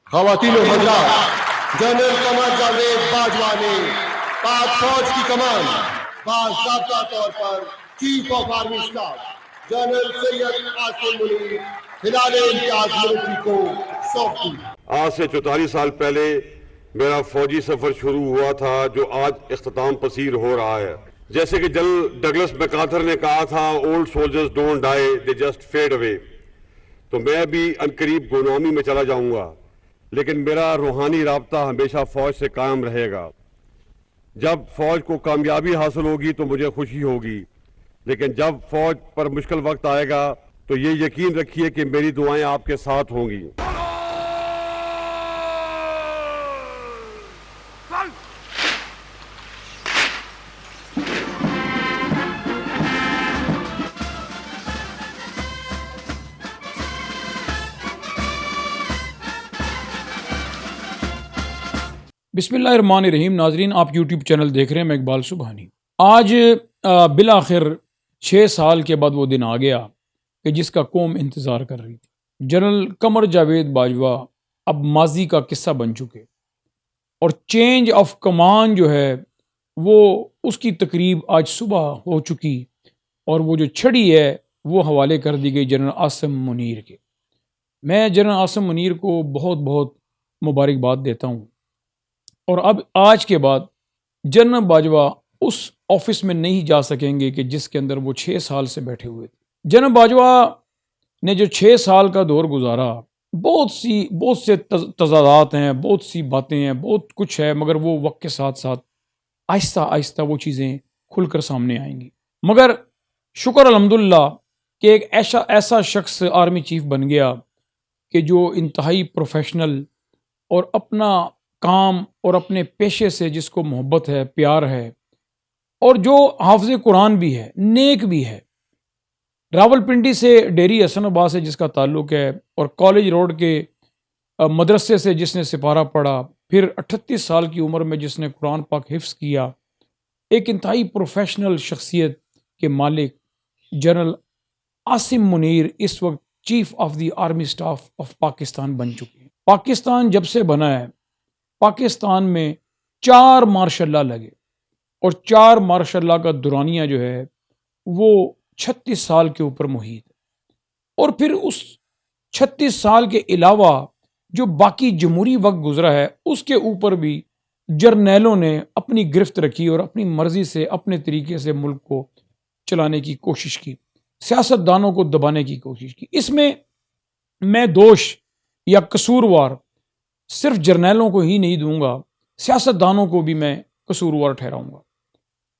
خواتین و حضرات، جنرل قمر جاوید باجوہ نے پاک فوج کی کمان باضابطہ طور پر chief of army staff general Syed Asim Munir Hilal Imtiaz military کو سونپ دی۔ آج سے 44 سال پہلے میرا فوجی سفر شروع ہوا تھا جو آج اختتام پذیر ہو رہا ہے۔ جیسے کہ جنرل ڈگلس میکارتھر نے کہا تھا، old soldiers don't die they just fade away, تو میں بھی عنقریب غلامی میں چلا جاؤں گا، لیکن میرا روحانی رابطہ ہمیشہ فوج سے قائم رہے گا۔ جب فوج کو کامیابی حاصل ہوگی تو مجھے خوشی ہوگی، لیکن جب فوج پر مشکل وقت آئے گا تو یہ یقین رکھیے کہ میری دعائیں آپ کے ساتھ ہوں گی۔ بسم اللہ الرحمن الرحیم۔ ناظرین، آپ یوٹیوب چینل دیکھ رہے ہیں، میں اقبال سبحانی۔ آج بالآخر 6 سال کے بعد وہ دن آ گیا کہ جس کا قوم انتظار کر رہی تھی۔ جنرل قمر جاوید باجوہ اب ماضی کا قصہ بن چکے، اور چینج آف کمان جو ہے وہ اس کی تقریب آج صبح ہو چکی، اور وہ جو چھڑی ہے وہ حوالے کر دی گئی جنرل عاصم منیر کے۔ میں جنرل عاصم منیر کو بہت بہت مبارکباد دیتا ہوں، اور اب آج کے بعد جنرل باجوہ اس آفس میں نہیں جا سکیں گے کہ جس کے اندر وہ 6 سال سے بیٹھے ہوئے تھے۔ جنرل باجوہ نے جو 6 سال کا دور گزارا، بہت سے تضادات ہیں، بہت سی باتیں ہیں، بہت کچھ ہے، مگر وہ وقت کے ساتھ ساتھ آہستہ آہستہ وہ چیزیں کھل کر سامنے آئیں گی۔ مگر شکر الحمدللہ کہ ایک ایسا شخص آرمی چیف بن گیا کہ جو انتہائی پروفیشنل اور اپنا کام اور اپنے پیشے سے جس کو محبت ہے، پیار ہے، اور جو حافظ قرآن بھی ہے، نیک بھی ہے۔ راولپنڈی سے ڈیری حسن آباد سے جس کا تعلق ہے، اور کالج روڈ کے مدرسے سے جس نے سپارہ پڑھا، پھر 38 سال کی عمر میں جس نے قرآن پاک حفظ کیا، ایک انتہائی پروفیشنل شخصیت کے مالک جنرل عاصم منیر اس وقت chief of the army staff of Pakistan بن چکے ہیں۔ پاکستان جب سے بنا ہے، پاکستان میں 4 مارشل لا لگے، اور 4 مارشل لا کا دورانیہ جو ہے وہ 36 سال کے اوپر محیط ہے، اور پھر اس 36 سال کے علاوہ جو باقی جمہوری وقت گزرا ہے اس کے اوپر بھی جرنیلوں نے اپنی گرفت رکھی اور اپنی مرضی سے اپنے طریقے سے ملک کو چلانے کی کوشش کی، سیاستدانوں کو دبانے کی کوشش کی۔ اس میں دوش یا قصوروار صرف جرنیلوں کو ہی نہیں دوں گا، سیاستدانوں کو بھی میں قصوروار ٹھہراؤں گا۔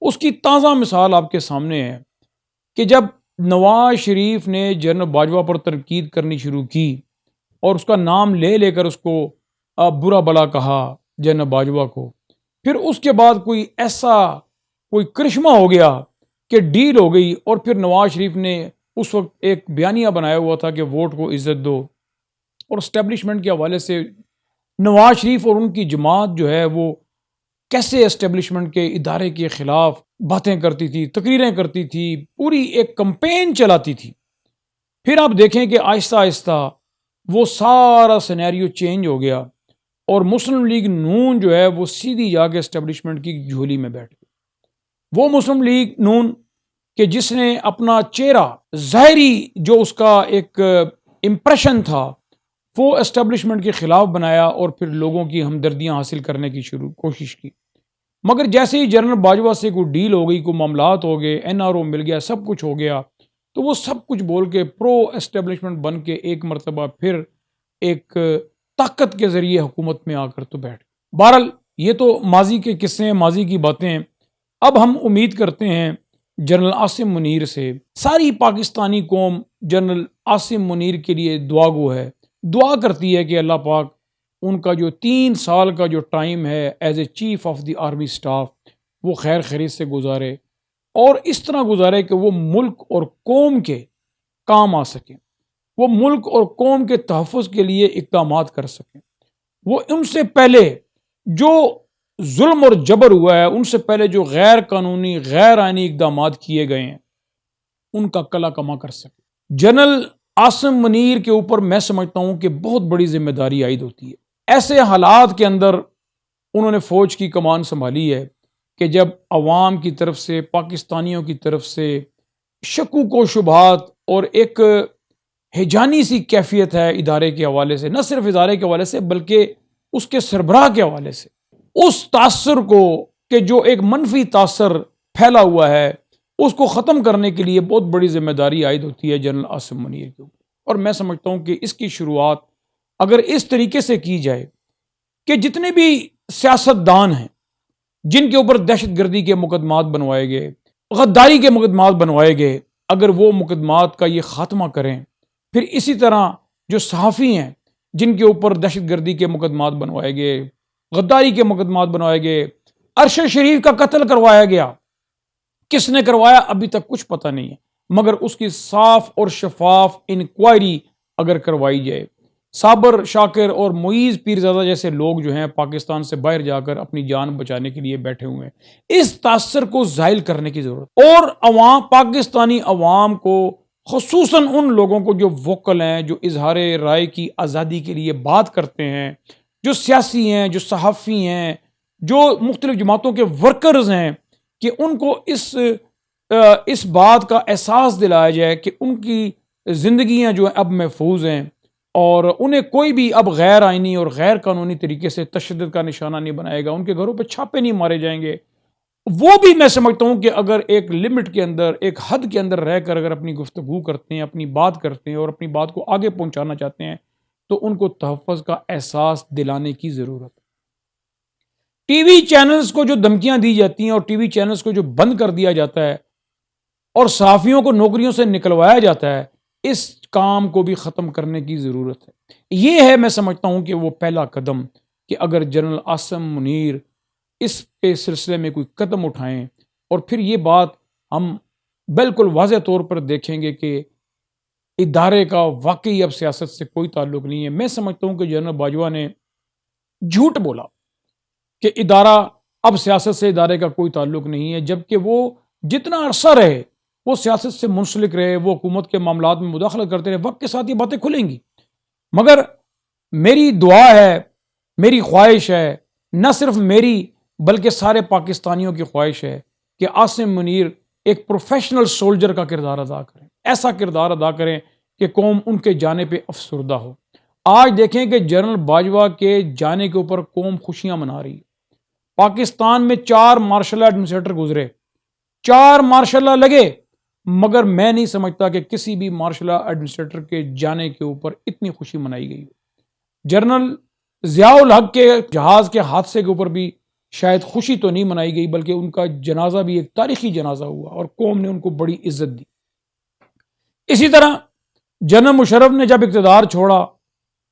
اس کی تازہ مثال آپ کے سامنے ہے کہ جب نواز شریف نے جنرل باجوہ پر تنقید کرنی شروع کی اور اس کا نام لے لے کر اس کو برا بلا کہا جنرل باجوہ کو، پھر اس کے بعد کوئی کرشمہ ہو گیا کہ ڈیل ہو گئی، اور پھر نواز شریف نے اس وقت ایک بیانیہ بنایا ہوا تھا کہ ووٹ کو عزت دو، اور اسٹیبلشمنٹ کے حوالے سے نواز شریف اور ان کی جماعت جو ہے وہ کیسے اسٹیبلشمنٹ کے ادارے کے خلاف باتیں کرتی تھی، تقریریں کرتی تھی، پوری ایک کمپین چلاتی تھی۔ پھر آپ دیکھیں کہ آہستہ آہستہ وہ سارا سینیریو چینج ہو گیا، اور مسلم لیگ نون جو ہے وہ سیدھی جا کے اسٹیبلشمنٹ کی جھولی میں بیٹھ گئی۔ وہ مسلم لیگ نون کہ جس نے اپنا چہرہ ظاہری جو اس کا ایک امپریشن تھا وہ اسٹیبلشمنٹ کے خلاف بنایا، اور پھر لوگوں کی ہمدردیاں حاصل کرنے کی کوشش کی۔ مگر جیسے ہی جنرل باجوہ سے کوئی ڈیل ہو گئی، کوئی معاملات ہو گئے، NRO مل گیا، سب کچھ ہو گیا، تو وہ سب کچھ بول کے پرو اسٹیبلشمنٹ بن کے ایک مرتبہ پھر ایک طاقت کے ذریعے حکومت میں آ کر تو بیٹھ گئے۔ بہرحال یہ تو ماضی کے قصے ہیں، ماضی کی باتیں ہیں۔ اب ہم امید کرتے ہیں جنرل عاصم منیر سے، ساری پاکستانی قوم جنرل عاصم منیر کے لیے دعا گو ہے، دعا کرتی ہے کہ اللہ پاک ان کا جو 3 سال کا جو ٹائم ہے as a chief of the army staff وہ خیر خیریت سے گزارے، اور اس طرح گزارے کہ وہ ملک اور قوم کے کام آ سکیں، وہ ملک اور قوم کے تحفظ کے لیے اقدامات کر سکیں۔ وہ ان سے پہلے جو ظلم اور جبر ہوا ہے، ان سے پہلے جو غیر قانونی غیر آئینی اقدامات کیے گئے ہیں، ان کا کلا کما کر سکے۔ جنرل عاصم منیر کے اوپر میں سمجھتا ہوں کہ بہت بڑی ذمہ داری عائد ہوتی ہے۔ ایسے حالات کے اندر انہوں نے فوج کی کمان سنبھالی ہے کہ جب عوام کی طرف سے، پاکستانیوں کی طرف سے شکوک و شبہات اور ایک ہیجانی سی کیفیت ہے ادارے کے حوالے سے، نہ صرف ادارے کے حوالے سے بلکہ اس کے سربراہ کے حوالے سے، اس تاثر کو کہ جو ایک منفی تاثر پھیلا ہوا ہے اس کو ختم کرنے کے لیے بہت بڑی ذمہ داری عائد ہوتی ہے جنرل عاصم منیر کے اوپر۔ اور میں سمجھتا ہوں کہ اس کی شروعات اگر اس طریقے سے کی جائے کہ جتنے بھی سیاست دان ہیں جن کے اوپر دہشت گردی کے مقدمات بنوائے گئے، غداری کے مقدمات بنوائے گئے، اگر وہ مقدمات کا یہ خاتمہ کریں، پھر اسی طرح جو صحافی ہیں جن کے اوپر دہشت گردی کے مقدمات بنوائے گئے، غداری کے مقدمات بنوائے گئے، ارشد شریف کا قتل کروایا گیا، کس نے کروایا ابھی تک کچھ پتہ نہیں ہے، مگر اس کی صاف اور شفاف انکوائری اگر کروائی جائے، صابر شاکر اور معیز پیرزادہ جیسے لوگ جو ہیں پاکستان سے باہر جا کر اپنی جان بچانے کے لیے بیٹھے ہوئے ہیں، اس تاثر کو زائل کرنے کی ضرورت، اور عوام، پاکستانی عوام کو، خصوصاً ان لوگوں کو جو ووکل ہیں، جو اظہار رائے کی آزادی کے لیے بات کرتے ہیں، جو سیاسی ہیں، جو صحافی ہیں، جو مختلف جماعتوں کے ورکرز ہیں، کہ ان کو اس بات کا احساس دلایا جائے کہ ان کی زندگیاں جو ہیں اب محفوظ ہیں اور انہیں کوئی بھی اب غیر آئینی اور غیر قانونی طریقے سے تشدد کا نشانہ نہیں بنائے گا، ان کے گھروں پہ چھاپے نہیں مارے جائیں گے۔ وہ بھی میں سمجھتا ہوں کہ اگر ایک لمٹ کے اندر، ایک حد کے اندر رہ کر اگر اپنی گفتگو کرتے ہیں، اپنی بات کرتے ہیں اور اپنی بات کو آگے پہنچانا چاہتے ہیں تو ان کو تحفظ کا احساس دلانے کی ضرورت ہے۔ ٹی وی چینلز کو جو دھمکیاں دی جاتی ہیں اور ٹی وی چینلز کو جو بند کر دیا جاتا ہے اور صحافیوں کو نوکریوں سے نکلوایا جاتا ہے، اس کام کو بھی ختم کرنے کی ضرورت ہے۔ یہ ہے، میں سمجھتا ہوں کہ وہ پہلا قدم کہ اگر جنرل عاصم منیر اس کے سلسلے میں کوئی قدم اٹھائیں، اور پھر یہ بات ہم بالکل واضح طور پر دیکھیں گے کہ ادارے کا واقعی اب سیاست سے کوئی تعلق نہیں ہے۔ میں سمجھتا ہوں کہ جنرل باجوہ نے جھوٹ بولا کہ ادارہ اب سیاست سے ادارے کا کوئی تعلق نہیں ہے، جبکہ وہ جتنا عرصہ رہے وہ سیاست سے منسلک رہے، وہ حکومت کے معاملات میں مداخلت کرتے رہے، وقت کے ساتھ یہ باتیں کھلیں گی۔ مگر میری دعا ہے، میری خواہش ہے، نہ صرف میری بلکہ سارے پاکستانیوں کی خواہش ہے کہ عاصم منیر ایک پروفیشنل سولجر کا کردار ادا کریں، ایسا کردار ادا کریں کہ قوم ان کے جانے پہ افسردہ ہو۔ آج دیکھیں کہ جنرل باجوہ کے جانے کے اوپر قوم خوشیاں منا رہی ہے۔ پاکستان میں 4 مارشل ایڈمنسٹریٹر گزرے، 4 مارشل لگے، مگر میں نہیں سمجھتا کہ کسی بھی مارشل ایڈمنسٹریٹر کے جانے کے اوپر اتنی خوشی منائی گئی۔ جنرل ضیاء الحق کے جہاز کے حادثے کے اوپر بھی شاید خوشی تو نہیں منائی گئی، بلکہ ان کا جنازہ بھی ایک تاریخی جنازہ ہوا اور قوم نے ان کو بڑی عزت دی۔ اسی طرح جنرل مشرف نے جب اقتدار چھوڑا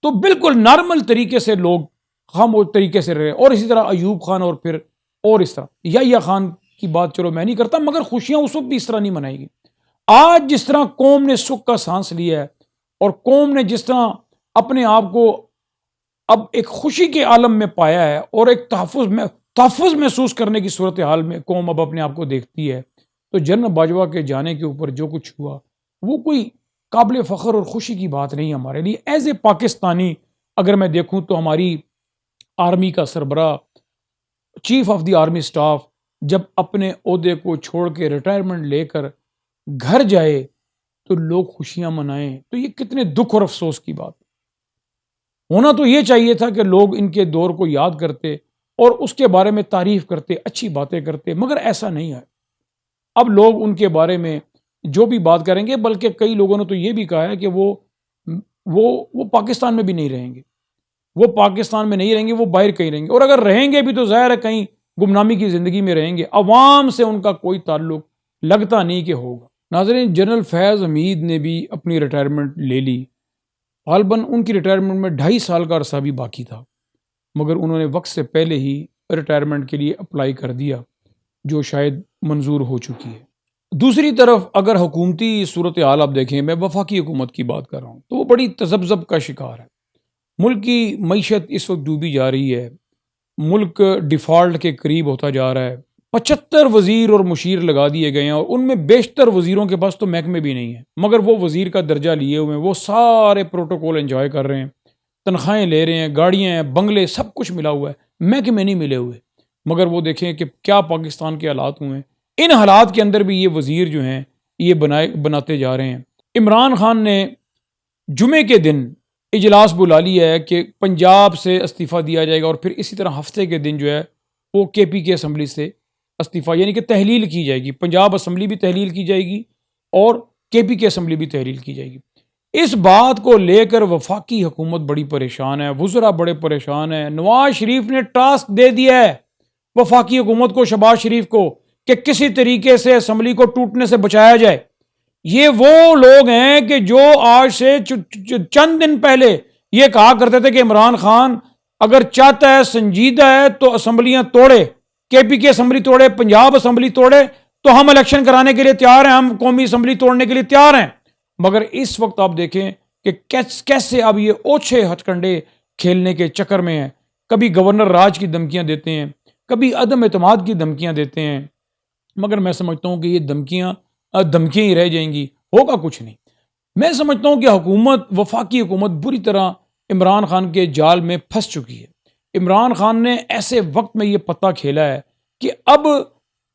تو بالکل نارمل طریقے سے لوگ خاموش طریقے سے رہے، اور اسی طرح ایوب خان اور پھر اور اس طرح یحییٰ خان کی بات چلو میں نہیں کرتا، مگر خوشیاں اس وقت بھی اس طرح نہیں منائی گئی۔ آج جس طرح قوم نے سکھ کا سانس لیا ہے اور قوم نے جس طرح اپنے آپ کو اب ایک خوشی کے عالم میں پایا ہے اور ایک تحفظ محسوس کرنے کی صورتحال میں قوم اب اپنے آپ کو دیکھتی ہے، تو جنرل باجوہ کے جانے کے اوپر جو کچھ ہوا وہ کوئی قابل فخر اور خوشی کی بات نہیں ہمارے لیے۔ ایز اے پاکستانی اگر میں دیکھوں تو ہماری آرمی کا سربراہ، chief of the army staff جب اپنے عہدے کو چھوڑ کے ریٹائرمنٹ لے کر گھر جائے تو لوگ خوشیاں منائیں، تو یہ کتنے دکھ اور افسوس کی بات ہونا تو یہ چاہیے تھا کہ لوگ ان کے دور کو یاد کرتے اور اس کے بارے میں تعریف کرتے، اچھی باتیں کرتے، مگر ایسا نہیں ہے۔ اب لوگ ان کے بارے میں جو بھی بات کریں گے، بلکہ کئی لوگوں نے تو یہ بھی کہا ہے کہ وہ پاکستان میں بھی نہیں رہیں گے، وہ پاکستان میں نہیں رہیں گے، وہ باہر کہیں رہیں گے، اور اگر رہیں گے بھی تو ظاہر ہے کہیں گمنامی کی زندگی میں رہیں گے۔ عوام سے ان کا کوئی تعلق لگتا نہیں کہ ہوگا۔ ناظرین، جنرل فیض حمید نے بھی اپنی ریٹائرمنٹ لے لی، غالباً ان کی ریٹائرمنٹ میں 2.5 سال کا عرصہ بھی باقی تھا، مگر انہوں نے وقت سے پہلے ہی ریٹائرمنٹ کے لیے اپلائی کر دیا، جو شاید منظور ہو چکی ہے۔ دوسری طرف اگر حکومتی صورتحال آپ دیکھیں، میں وفاقی حکومت کی بات کر رہا ہوں، تو وہ بڑی تذبذب کا شکار ہے۔ ملک کی معیشت اس وقت ڈوبی جا رہی ہے، ملک ڈیفالٹ کے قریب ہوتا جا رہا ہے، 75 وزیر اور مشیر لگا دیے گئے ہیں، اور ان میں بیشتر وزیروں کے پاس تو محکمے بھی نہیں ہیں، مگر وہ وزیر کا درجہ لیے ہوئے ہیں، وہ سارے پروٹوکول انجوائے کر رہے ہیں، تنخواہیں لے رہے ہیں، گاڑیاں ہیں، بنگلے، سب کچھ ملا ہوا ہے، محکمے نہیں ملے ہوئے، مگر وہ دیکھیں کہ کیا پاکستان کے حالات ہوئے ہیں۔ ان حالات کے اندر بھی یہ وزیر جو ہیں یہ بناتے جا رہے ہیں۔ عمران خان نے جمعے کے دن اجلاس بلا لیا ہے کہ پنجاب سے استعفیٰ دیا جائے گا، اور پھر اسی طرح ہفتے کے دن جو ہے وہ کے پی کے اسمبلی سے استعفیٰ، یعنی کہ تحلیل کی جائے گی، پنجاب اسمبلی بھی تحلیل کی جائے گی اور کے پی کے اسمبلی بھی تحلیل کی جائے گی۔ اس بات کو لے کر وفاقی حکومت بڑی پریشان ہے، وزراء بڑے پریشان ہیں۔ نواز شریف نے ٹاسک دے دیا ہے وفاقی حکومت کو، شہباز شریف کو، کہ کسی طریقے سے اسمبلی کو ٹوٹنے سے بچایا جائے۔ یہ وہ لوگ ہیں کہ جو آج سے چند دن پہلے یہ کہا کرتے تھے کہ عمران خان اگر چاہتا ہے، سنجیدہ ہے، تو اسمبلیاں توڑے، کے پی کے اسمبلی توڑے، پنجاب اسمبلی توڑے، تو ہم الیکشن کرانے کے لیے تیار ہیں، ہم قومی اسمبلی توڑنے کے لیے تیار ہیں۔ مگر اس وقت آپ دیکھیں کہ کیسے اب یہ اوچھے ہتھ کنڈے کھیلنے کے چکر میں ہیں، کبھی گورنر راج کی دھمکیاں دیتے ہیں، کبھی عدم اعتماد کی دھمکیاں دیتے ہیں، مگر میں سمجھتا ہوں کہ یہ دھمکیاں ہی رہ جائیں گی، ہوگا کچھ نہیں۔ میں سمجھتا ہوں کہ حکومت، وفاقی حکومت بری طرح عمران خان کے جال میں پھنس چکی ہے۔ عمران خان نے ایسے وقت میں یہ پتہ کھیلا ہے کہ اب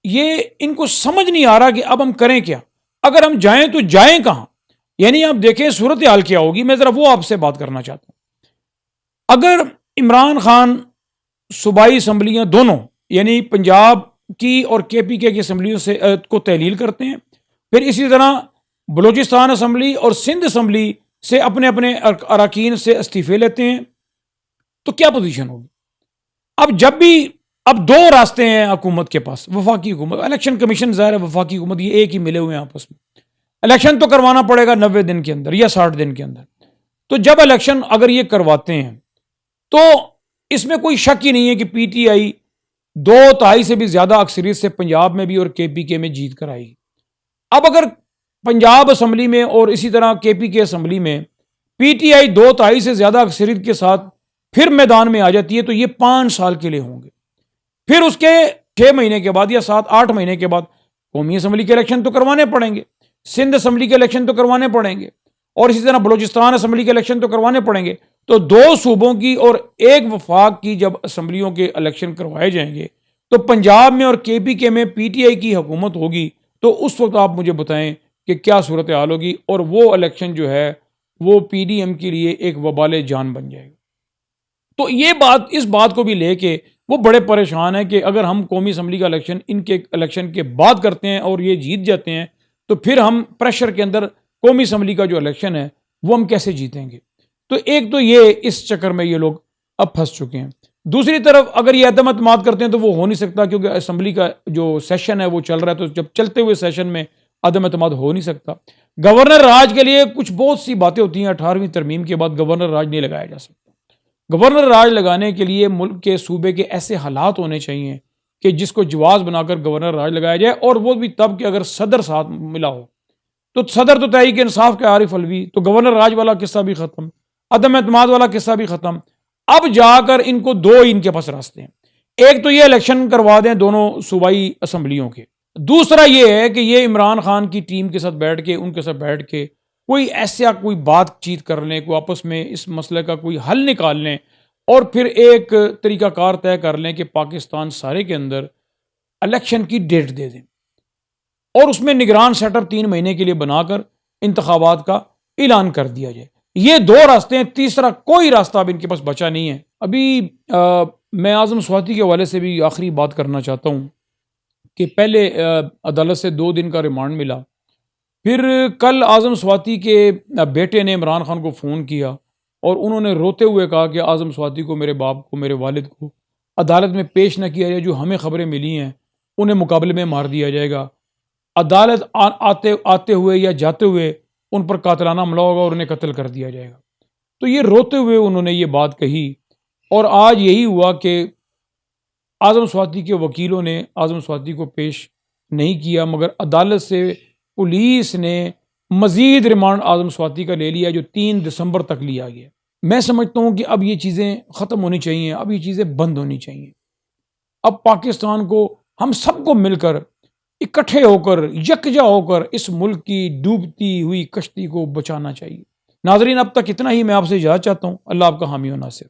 یہ ان کو سمجھ نہیں آ رہا کہ اب ہم کریں کیا، اگر ہم جائیں تو جائیں کہاں۔ یعنی آپ دیکھیں صورتحال کیا ہوگی، میں ذرا وہ آپ سے بات کرنا چاہتا ہوں۔ اگر عمران خان صوبائی اسمبلیاں دونوں، یعنی پنجاب کی اور کے پی کے اسمبلیوں سے کو تحلیل کرتے ہیں، پھر اسی طرح بلوچستان اسمبلی اور سندھ اسمبلی سے اپنے اپنے اراکین سے استعفے لیتے ہیں، تو کیا پوزیشن ہوگی؟ اب دو راستے ہیں حکومت کے پاس، وفاقی حکومت، الیکشن کمیشن ظاہر ہے وفاقی حکومت یہ ایک ہی ملے ہوئے ہیں آپس میں، الیکشن تو کروانا پڑے گا 90 دن کے اندر یا 60 دن کے اندر۔ تو جب الیکشن اگر یہ کرواتے ہیں تو اس میں کوئی شک ہی نہیں ہے کہ پی ٹی آئی 2/3 سے بھی زیادہ اکثریت سے پنجاب میں بھی اور کے پی کے میں جیت کر آئی۔ اب اگر پنجاب اسمبلی میں اور اسی طرح کے پی کے اسمبلی میں پی ٹی آئی 2/3 سے زیادہ اکثریت کے ساتھ پھر میدان میں آ جاتی ہے تو یہ 5 سال کے لیے ہوں گے، پھر اس کے 6 مہینے کے بعد یا 7-8 مہینے کے بعد قومی اسمبلی کے الیکشن تو کروانے پڑیں گے، سندھ اسمبلی کے الیکشن تو کروانے پڑیں گے، اور اسی طرح بلوچستان اسمبلی کے الیکشن تو کروانے پڑیں گے۔ تو 2 صوبوں کی اور ایک وفاق کی جب اسمبلیوں کے الیکشن کروائے جائیں گے تو پنجاب میں اور کے پی کے میں پی ٹی آئی کی حکومت ہوگی، تو اس وقت آپ مجھے بتائیں کہ کیا صورتحال ہوگی، اور وہ الیکشن جو ہے وہ پی ڈی ایم کے لیے ایک وبال جان بن جائے گا۔ تو اس بات کو بھی لے کے وہ بڑے پریشان ہیں کہ اگر ہم قومی اسمبلی کا الیکشن ان کے الیکشن کے بعد کرتے ہیں اور یہ جیت جاتے ہیں تو پھر ہم پریشر کے اندر قومی اسمبلی کا جو الیکشن ہے وہ ہم کیسے جیتیں گے۔ تو ایک تو یہ اس چکر میں یہ لوگ اب پھنس چکے ہیں۔ دوسری طرف اگر یہ عدم اعتماد کرتے ہیں تو وہ ہو نہیں سکتا، کیونکہ اسمبلی کا جو سیشن ہے وہ چل رہا ہے، تو جب چلتے ہوئے سیشن میں عدم اعتماد ہو نہیں سکتا۔ گورنر راج کے لیے کچھ بہت سی باتیں ہوتی ہیں، 18ویں ترمیم کے بعد گورنر راج نہیں لگایا جا سکتا۔ گورنر راج لگانے کے لیے ملک کے صوبے کے ایسے حالات ہونے چاہیے کہ جس کو جواز بنا کر گورنر راج لگایا جائے، اور وہ بھی تب کہ اگر صدر ساتھ ملا ہو۔ تو صدر تو تحریک انصاف کے عارف الوی، تو گورنر راج والا قصہ بھی ختم، عدم اعتماد والا قصہ بھی ختم۔ اب جا کر ان کو ان کے پاس راستے ہیں، ایک تو یہ الیکشن کروا دیں دونوں صوبائی اسمبلیوں کے، دوسرا یہ ہے کہ یہ عمران خان کی ٹیم کے ساتھ بیٹھ کے، ان کے ساتھ بیٹھ کے کوئی بات چیت کر لیں، کوئی آپس میں اس مسئلے کا کوئی حل نکال لیں، اور پھر ایک طریقہ کار طے کر لیں کہ پاکستان سارے کے اندر الیکشن کی ڈیٹ دے دیں، اور اس میں نگران سیٹ اپ 3 مہینے کے لیے بنا کر انتخابات کا اعلان کر دیا جائے۔ یہ 2 راستے ہیں، تیسرا کوئی راستہ اب ان کے پاس بچا نہیں ہے۔ ابھی میں اعظم سواتی کے حوالے سے بھی آخری بات کرنا چاہتا ہوں کہ پہلے عدالت سے 2 دن کا ریمانڈ ملا، پھر کل اعظم سواتی کے بیٹے نے عمران خان کو فون کیا اور انہوں نے روتے ہوئے کہا کہ اعظم سواتی کو، میرے باپ کو، میرے والد کو عدالت میں پیش نہ کیا جائے، جو ہمیں خبریں ملی ہیں انہیں مقابلے میں مار دیا جائے گا، عدالت آتے ہوئے یا جاتے ہوئے ان پر قاتلانہ حملہ ہوگا اور انہیں قتل کر دیا جائے گا۔ تو یہ روتے ہوئے انہوں نے یہ بات کہی، اور آج یہی ہوا کہ اعظم سواتی کے وکیلوں نے اعظم سواتی کو پیش نہیں کیا، مگر عدالت سے پولیس نے مزید ریمانڈ اعظم سواتی کا لے لیا، جو 3 دسمبر تک لیا گیا۔ میں سمجھتا ہوں کہ اب یہ چیزیں ختم ہونی چاہیے، اب یہ چیزیں بند ہونی چاہیے۔ اب پاکستان کو، ہم سب کو مل کر، اکٹھے ہو کر، یکجا ہو کر اس ملک کی ڈوبتی ہوئی کشتی کو بچانا چاہیے۔ ناظرین اب تک اتنا ہی، میں آپ سے اجازت چاہتا ہوں، اللہ آپ کا حامی و ناصر۔